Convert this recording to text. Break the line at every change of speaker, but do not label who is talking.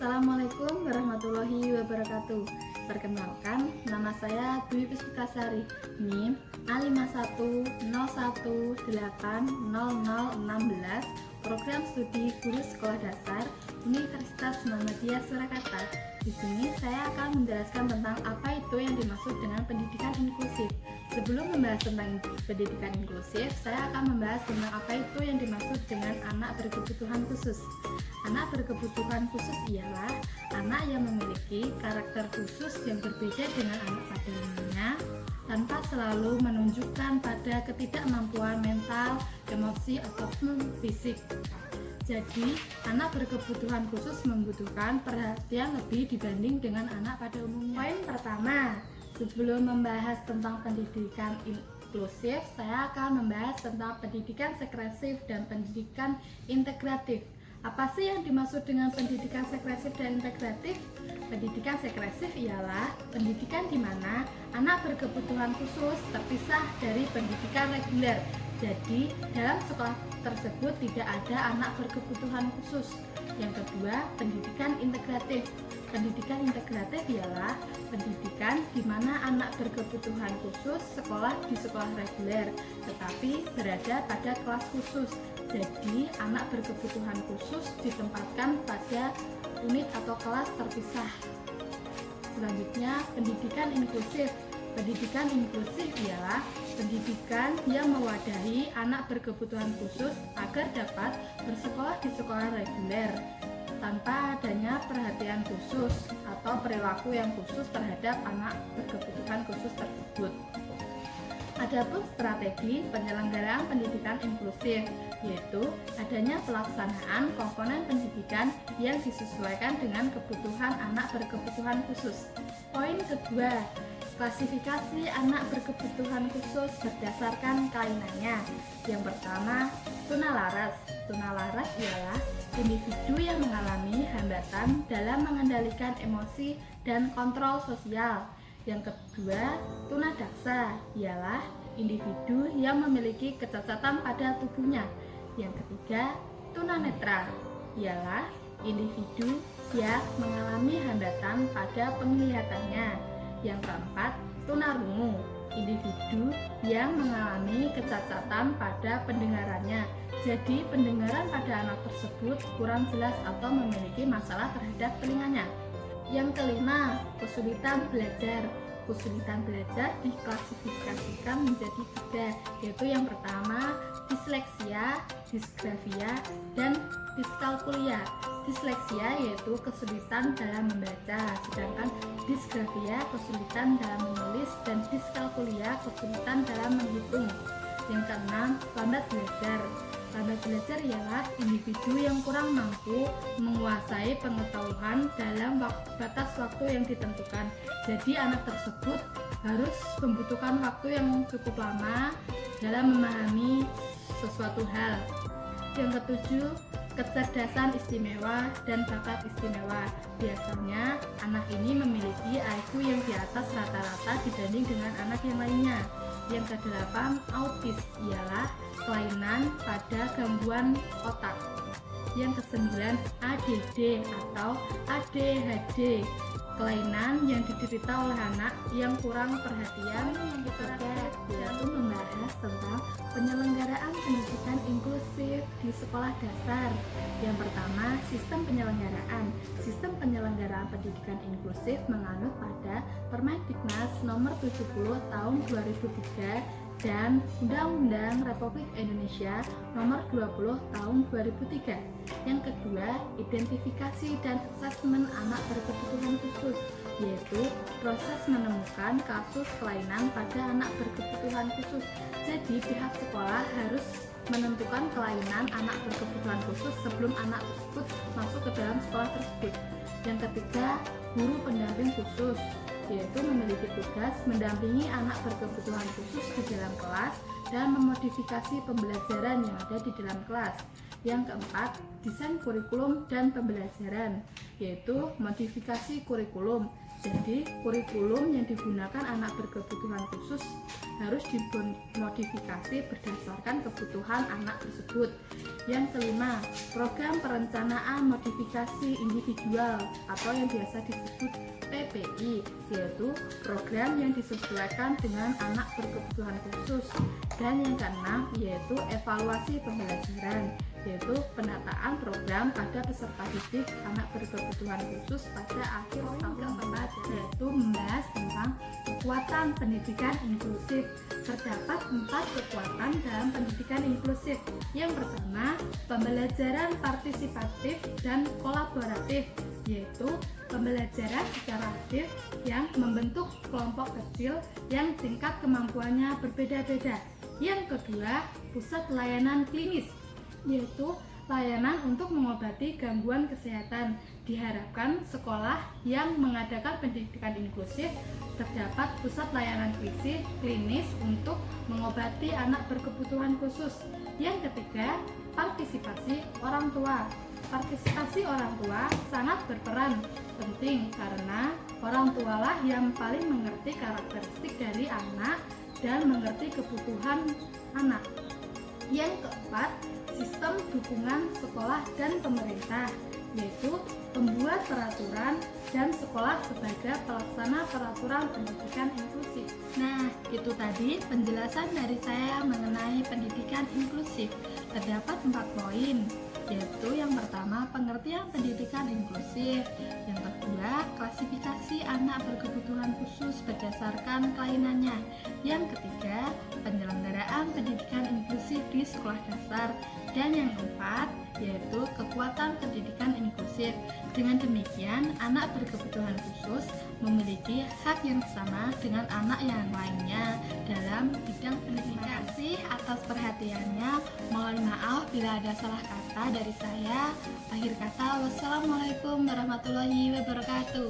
Assalamualaikum warahmatullahi wabarakatuh. Perkenalkan, nama saya Dwi Puspitasari, NIM A5101800016, Program Studi Guru Sekolah Dasar Universitas Muhammadiyah Surakarta. Di sini saya akan menjelaskan tentang apa itu yang dimaksud dengan pendidikan inklusif. Sebelum membahas tentang pendidikan inklusif, saya akan membahas tentang apa itu yang dimaksud dengan anak berkebutuhan khusus. Anak berkebutuhan khusus ialah anak yang memiliki karakter khusus yang berbeda dengan anak pada umumnya, tanpa selalu menunjukkan pada ketidakmampuan mental, emosi, ataupun fisik. Jadi, anak berkebutuhan khusus membutuhkan perhatian lebih dibanding dengan anak pada umumnya. Poin pertama, sebelum membahas tentang pendidikan inklusif, saya akan membahas tentang pendidikan sekresif dan pendidikan integratif. Apa sih yang dimaksud dengan pendidikan sekresif dan integratif? Pendidikan sekresif ialah pendidikan di mana anak berkebutuhan khusus terpisah dari pendidikan reguler. Jadi, dalam sekolah tersebut tidak ada anak berkebutuhan khusus. Yang kedua, pendidikan integratif. Pendidikan integratif ialah pendidikan di mana anak berkebutuhan khusus sekolah di sekolah reguler, tetapi berada pada kelas khusus. Jadi, anak berkebutuhan khusus ditempatkan pada unit atau kelas terpisah. Selanjutnya, pendidikan inklusif. Pendidikan inklusif ialah pendidikan yang mewadahi anak berkebutuhan khusus agar dapat bersekolah di sekolah reguler tanpa adanya perhatian khusus atau perilaku yang khusus terhadap anak berkebutuhan khusus tersebut. Adapun strategi penyelenggaraan pendidikan inklusif, yaitu adanya pelaksanaan komponen pendidikan yang disesuaikan dengan kebutuhan anak berkebutuhan khusus. Poin kedua, klasifikasi anak berkebutuhan khusus berdasarkan kelainannya. Yang pertama, tunalaras. Tunalaras ialah individu yang mengalami hambatan dalam mengendalikan emosi dan kontrol sosial. Yang kedua, tunadaksa ialah individu yang memiliki kecacatan pada tubuhnya. Yang ketiga, tunanetra ialah individu yang mengalami hambatan pada penglihatannya. Yang keempat, tunarungu, individu yang mengalami kecacatan pada pendengarannya. Jadi, pendengaran pada anak tersebut kurang jelas atau memiliki masalah terhadap telinganya. Yang kelima, kesulitan belajar. Kesulitan belajar diklasifikasikan menjadi 3, yaitu yang pertama, disleksia, disgrafia, dan diskalkulia. Disleksia yaitu kesulitan dalam membaca, sedangkan disgrafia kesulitan dalam menulis, dan diskalkulia kesulitan dalam menghitung. Yang keenam, lambat belajar. Lambat belajar ialah individu yang kurang mampu menguasai pengetahuan dalam batas waktu yang ditentukan. Jadi anak tersebut harus membutuhkan waktu yang cukup lama dalam memahami sesuatu hal. Yang ketujuh, kecerdasan istimewa dan bakat istimewa. Biasanya anak ini memiliki IQ yang di atas rata-rata dibanding dengan anak yang lainnya. Yang kedelapan, autis ialah kelainan pada gangguan otak. Yang kesembilan, ADD atau ADHD, kelainan yang diderita oleh anak yang kurang perhatian. Yang ketiga yaitu membahas tentang penyelenggaraan pendidikan inklusif di sekolah dasar. Yang pertama, sistem penyelenggaraan. Sistem penyelenggaraan pendidikan inklusif menganut pada Permendiknas nomor 70 tahun 2003 dan Undang-Undang Republik Indonesia nomor 20 tahun 2003. Yang kedua, identifikasi dan asesmen anak berkebutuhan khusus, yaitu proses menemukan kasus kelainan pada anak berkebutuhan khusus. Jadi pihak sekolah harus menentukan kelainan anak berkebutuhan khusus sebelum anak tersebut masuk ke dalam sekolah tersebut. Yang ketiga, guru pendamping khusus, yaitu memiliki tugas mendampingi anak berkebutuhan khusus di dalam kelas dan memodifikasi pembelajaran yang ada di dalam kelas. Yang keempat, desain kurikulum dan pembelajaran, yaitu modifikasi kurikulum. Jadi, kurikulum yang digunakan anak berkebutuhan khusus harus dimodifikasi berdasarkan kebutuhan anak tersebut. Yang kelima, program perencanaan modifikasi individual atau yang biasa disebut PPI, yaitu program yang disesuaikan dengan anak berkebutuhan khusus. Dan yang keenam, yaitu evaluasi pembelajaran, yaitu penataan program pada peserta didik anak berkebutuhan khusus pada akhir tahun keempat, yaitu membahas tentang kekuatan pendidikan inklusif. Terdapat 4 kekuatan dalam pendidikan inklusif. Yang pertama, pembelajaran partisipatif dan kolaboratif, yaitu pembelajaran secara aktif yang membentuk kelompok kecil yang tingkat kemampuannya berbeda-beda. Yang kedua, pusat layanan klinis, yaitu layanan untuk mengobati gangguan kesehatan. Diharapkan sekolah yang mengadakan pendidikan inklusif terdapat pusat layanan klinis untuk mengobati anak berkebutuhan khusus. Yang ketiga, partisipasi orang tua. Partisipasi orang tua sangat berperan penting karena orang tualah yang paling mengerti karakteristik dari anak dan mengerti kebutuhan anak. Yang keempat, sistem dukungan sekolah dan pemerintah, yaitu pembuat peraturan dan sekolah sebagai pelaksana peraturan pendidikan inklusif. Nah, itu tadi penjelasan dari saya mengenai pendidikan inklusif. Terdapat 4 poin, yaitu yang pertama, pengertian pendidikan inklusif. Yang kedua, klasifikasi anak berkebutuhan khusus berdasarkan kelainannya. Yang ketiga, penyelenggaraan pendidikan inklusif di sekolah dasar. Dan yang keempat, yaitu kekuatan pendidikan inklusif. Dengan demikian, anak berkebutuhan khusus memiliki hak yang sama dengan anak yang lainnya dalam bidang pendidikan. Terima kasih atas perhatiannya. Mohon maaf bila ada salah kata dari saya. Akhir kata, wassalamualaikum warahmatullahi wabarakatuh.